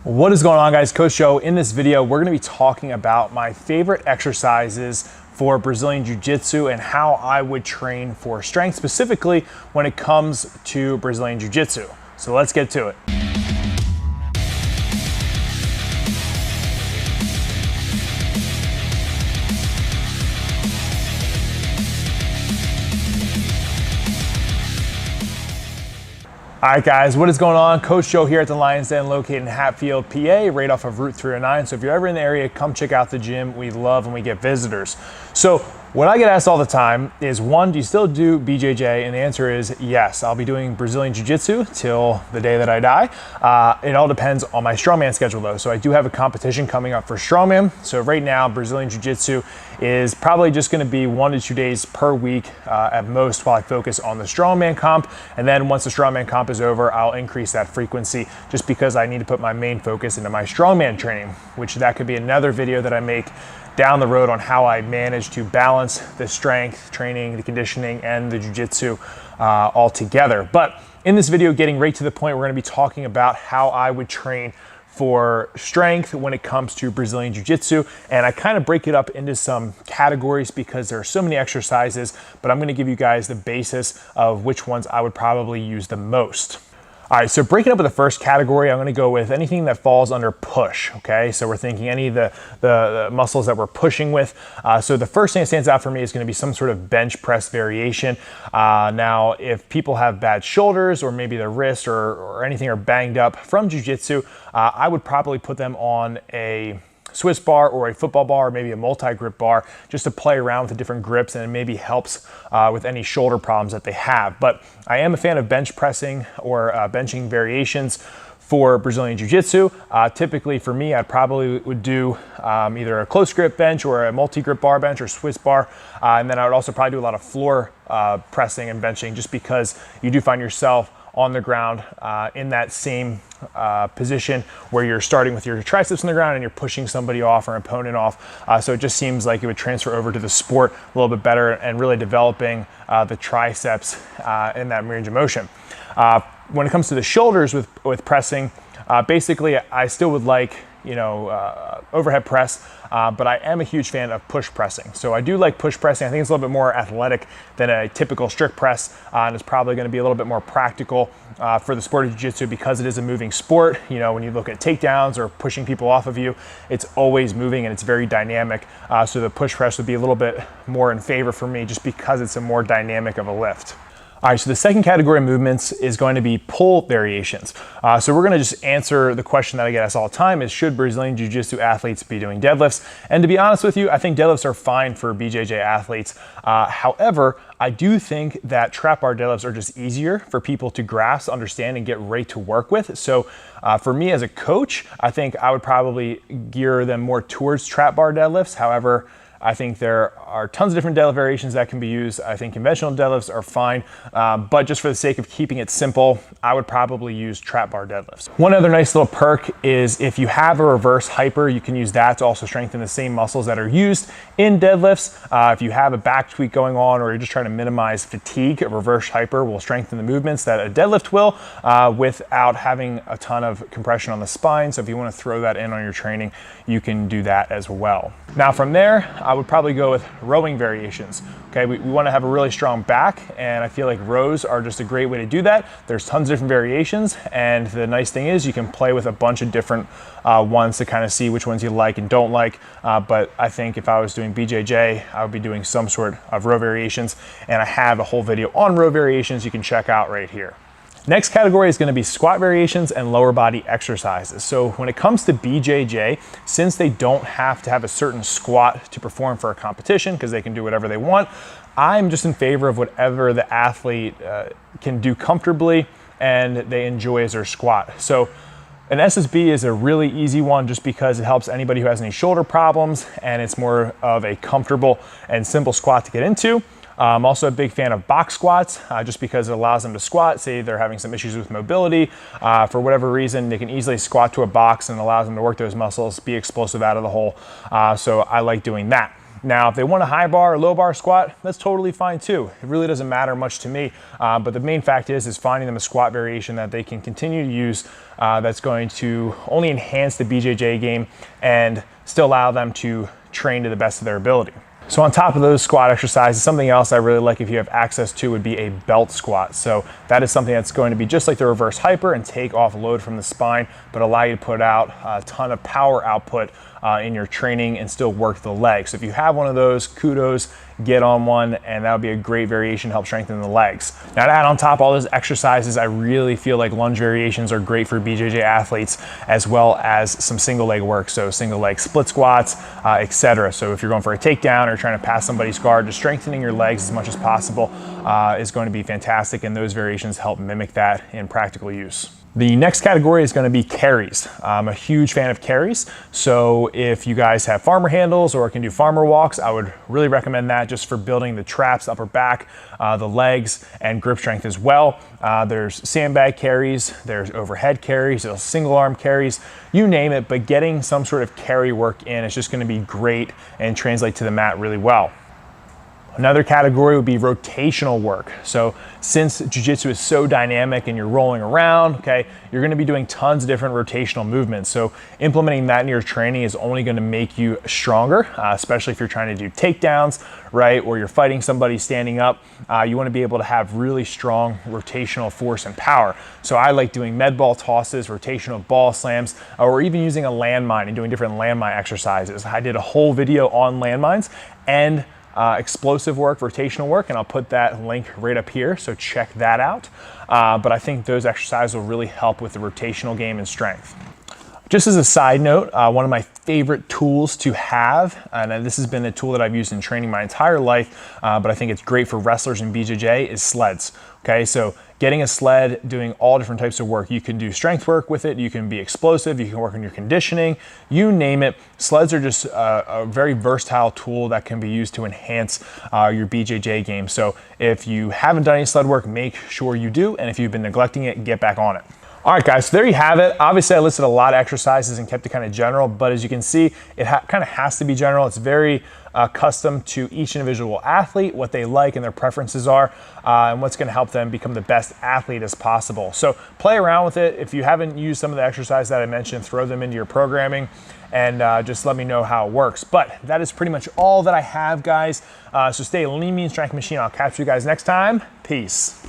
What is going on, guys? Coach Joe. In this video, we're going to be talking about my favorite exercises for Brazilian Jiu-Jitsu and how I would train for strength, specifically when it comes to Brazilian Jiu-Jitsu. So let's get to it. All right, guys, what is going on? Coach Joe here at the Lions Den, located in Hatfield, PA, right off of Route 309. So if you're ever in the area, come check out the gym. We love when we get visitors. So what I get asked all the time is, one, do you still do BJJ? And the answer is yes. I'll be doing Brazilian Jiu-Jitsu till the day that I die. It all depends on my strongman schedule, though. So I do have a competition coming up for strongman. So right now, Brazilian Jiu-Jitsu is probably just going to be 1 to 2 days per week at most, while I focus on the strongman comp. And then once the strongman comp is over, I'll increase that frequency just because I need to put my main focus into my strongman training, which that could be another video that I make down the road on how I manage to balance the strength training, the conditioning, and the jiu-jitsu all together. But in this video, getting right to the point, we're going to be talking about how I would train for strength when it comes to Brazilian Jiu-Jitsu. And I kind of break it up into some categories because there are so many exercises, but I'm going to give you guys the basis of which ones I would probably use the most. All right, so breaking up with the first category, I'm gonna go with anything that falls under push, okay? So we're thinking any of the muscles that we're pushing with. So the first thing that stands out for me is gonna be some sort of bench press variation. Now, if people have bad shoulders or maybe their wrist or anything are banged up from jiu-jitsu, I would probably put them on a Swiss bar or a football bar or maybe a multi-grip bar just to play around with the different grips, and it maybe helps with any shoulder problems that they have. But I am a fan of bench pressing or benching variations for Brazilian Jiu-Jitsu. Typically for me, I probably would do either a close grip bench or a multi-grip bar bench or Swiss bar. And then I would also probably do a lot of floor pressing and benching, just because you do find yourself on the ground in that same position where you're starting with your triceps on the ground and you're pushing somebody off or an opponent off. So it just seems like it would transfer over to the sport a little bit better and really developing the triceps in that range of motion. When it comes to the shoulders with pressing, basically I still would like, overhead press, but I am a huge fan of push pressing. So I do like push pressing. I think it's a little bit more athletic than a typical strict press, and it's probably going to be a little bit more practical for the sport of jiu-jitsu because it is a moving sport. When you look at takedowns or pushing people off of you, it's always moving and it's very dynamic. So the push press would be a little bit more in favor for me just because it's a more dynamic of a lift. All right, so the second category of movements is going to be pull variations. So we're gonna just answer the question that I get asked all the time is, should Brazilian Jiu-Jitsu athletes be doing deadlifts? And to be honest with you, I think deadlifts are fine for BJJ athletes. However, I do think that trap bar deadlifts are just easier for people to grasp, understand, and get right to work with. So for me as a coach, I think I would probably gear them more towards trap bar deadlifts. However, I think there are tons of different deadlift variations that can be used. I think conventional deadlifts are fine, but just for the sake of keeping it simple, I would probably use trap bar deadlifts. One other nice little perk is if you have a reverse hyper, you can use that to also strengthen the same muscles that are used in deadlifts. If you have a back tweak going on or you're just trying to minimize fatigue, a reverse hyper will strengthen the movements that a deadlift will without having a ton of compression on the spine. So if you want to throw that in on your training, you can do that as well. Now from there, I would probably go with rowing variations. Okay, we want to have a really strong back, and I feel like rows are just a great way to do that. There's tons of different variations, and the nice thing is you can play with a bunch of different ones to kind of see which ones you like and don't like. But I think if I was doing BJJ, I would be doing some sort of row variations, and I have a whole video on row variations you can check out right here. Next category is going to be squat variations and lower body exercises. So when it comes to BJJ, since they don't have to have a certain squat to perform for a competition because they can do whatever they want, I'm just in favor of whatever the athlete can do comfortably and they enjoy as their squat. So an SSB is a really easy one just because it helps anybody who has any shoulder problems, and it's more of a comfortable and simple squat to get into. I'm also a big fan of box squats just because it allows them to squat. Say they're having some issues with mobility for whatever reason, they can easily squat to a box and allows them to work those muscles, be explosive out of the hole. So I like doing that. Now, if they want a high bar or low bar squat, that's totally fine too. It really doesn't matter much to me, but the main fact is finding them a squat variation that they can continue to use that's going to only enhance the BJJ game and still allow them to train to the best of their ability. So on top of those squat exercises, something else I really like if you have access to would be a belt squat. So that is something that's going to be just like the reverse hyper and take off load from the spine, but allow you to put out a ton of power output in your training and still work the legs. So if you have one of those, kudos, get on one, and that would be a great variation to help strengthen the legs. Now to add on top all those exercises, I really feel like lunge variations are great for BJJ athletes, as well as some single leg work. So single leg split squats, etc. So if you're going for a takedown or trying to pass somebody's guard, just strengthening your legs as much as possible is going to be fantastic, and those variations help mimic that in practical use. The next category is going to be carries. I'm a huge fan of carries. So if you guys have farmer handles or can do farmer walks, I would really recommend that just for building the traps, upper back, the legs, and grip strength as well. There's sandbag carries, there's overhead carries, there's single arm carries, you name it, but getting some sort of carry work in is just going to be great and translate to the mat really well. Another category would be rotational work. So since jiu-jitsu is so dynamic and you're rolling around, okay, you're gonna be doing tons of different rotational movements. So implementing that in your training is only gonna make you stronger, especially if you're trying to do takedowns, right? Or you're fighting somebody standing up. You wanna be able to have really strong rotational force and power. So I like doing med ball tosses, rotational ball slams, or even using a landmine and doing different landmine exercises. I did a whole video on landmines and explosive work, rotational work, and I'll put that link right up here, so check that out. But I think those exercises will really help with the rotational game and strength. Just as a side note, one of my favorite tools to have, and this has been a tool that I've used in training my entire life, but I think it's great for wrestlers in BJJ, is sleds. Okay, so getting a sled, doing all different types of work. You can do strength work with it, you can be explosive, you can work on your conditioning, you name it. Sleds are just a very versatile tool that can be used to enhance your BJJ game. So if you haven't done any sled work, make sure you do, and if you've been neglecting it, get back on it. All right, guys, so there you have it. Obviously, I listed a lot of exercises and kept it kind of general, but as you can see, it kind of has to be general. It's very custom to each individual athlete, what they like and their preferences are, and what's gonna help them become the best athlete as possible. So play around with it. If you haven't used some of the exercises that I mentioned, throw them into your programming and just let me know how it works. But that is pretty much all that I have, guys. So stay lean, mean, strength machine. I'll catch you guys next time. Peace.